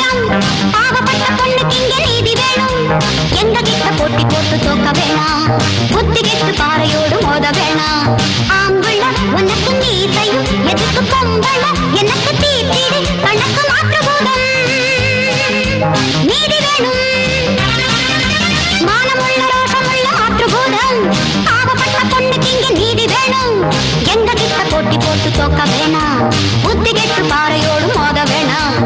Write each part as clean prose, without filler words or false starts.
மாற்றுபூதம் பாவப்பட்ட பொண்ணுக்கு இங்க நீதி வேணும் எங்க கிட்ட போட்டி போட்டு தோக்க வேணாம் புத்தி கெட்டு பாறையோடு மோத வேணாம் ஆம்புள்ள உனக்கு நீதையும் எதுக்கு பொம்பள எனக்கு தீட்டிடு கணக்கு மாற்றுபூதம் நீதி வேணும் மானமுள்ள ரோஷமுள்ள மாற்றுபூதம் பாவப்பட்ட பொண்ணுக்கு இங்க நீதி வேணும் எங்க கிட்ட போட்டி போட்டு தோக்க வேணாம் புத்தி கெட்டு பாறையோடு மோத வேணாம்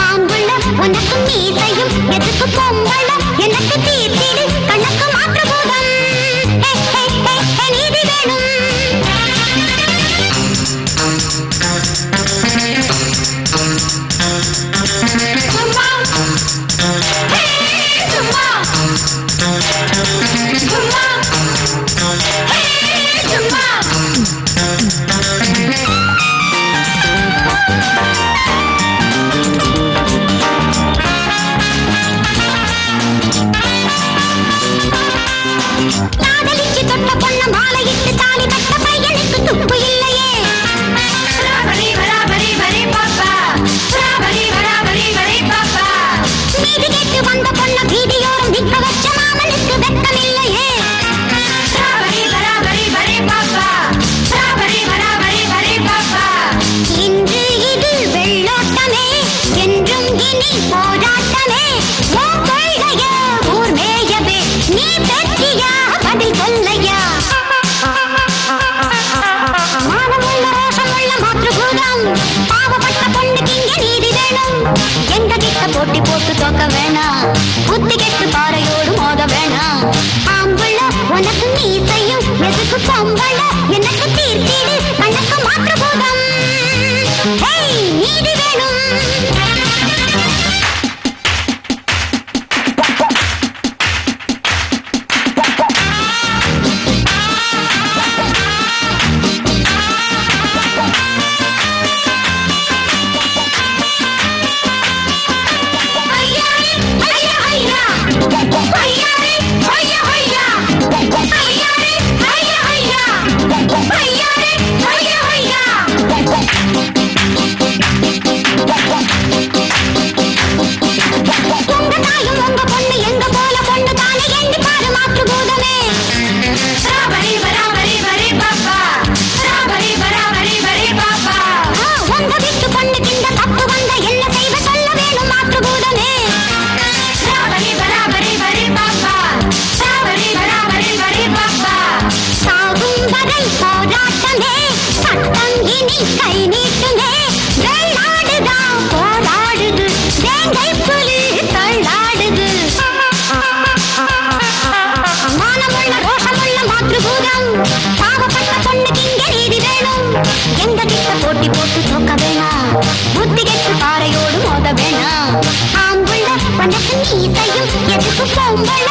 ஆம்புள்ள உனக்கு நீதையும் எதுக்கு பொம்பள எனக்கு தீட்டிடு கணக்கு மாற்றுபூதம் நீதி வேணும் காதலிச்சு தொட்ட பொண்ண மாலையிட்டு தாலி கட்ட பையனுக்கு துப்பு இல்லையே நீதி கேட்டு வந்த பொண்ண வீதியோரம் நிற்க வச்ச மாமனுக்கு வெட்கம் இல்லையே இன்று இது வெள்ளோட்டமே என்றும் இனி போராட்டமே ஊர் மேயவே நீ பெற்றியா பதில் சொல்லையா மானமுள்ள ரோஷமுள்ள மாற்றுபூதம் பாவப்பட்ட பொண்ணுக்கு இங்க நீதி வேணும் எங்க கிட்ட போட்டி போட்டு தோக்க வேணாம் புத்தி கெட்டு பாறையோடு மோத வேணாம் ஆம்புள்ள உனக்கு நீதையும் எதுக்கு பொம்பள எனக்கு தீர்த்தீடு கணக்கு மாற்றுபூதம் நீதி வேணும் கை நீட்டுங்க வெள்ளாடுதான் போராடுது வேங்கை புலி தள்ளாடுது மானமுள்ள ரோஷமுள்ள மாற்றுபூதம் பாவப்பட்ட பொண்ணுக்கு இங்க நீதி வேணும் எங்க கிட்ட போட்டி போட்டு தோக்க வேணாம் புத்தி கெட்டு பாறையோடு மோத வேணாம் ஆம்புள்ள உனக்கு நீதையும் எதுக்கு பொம்பள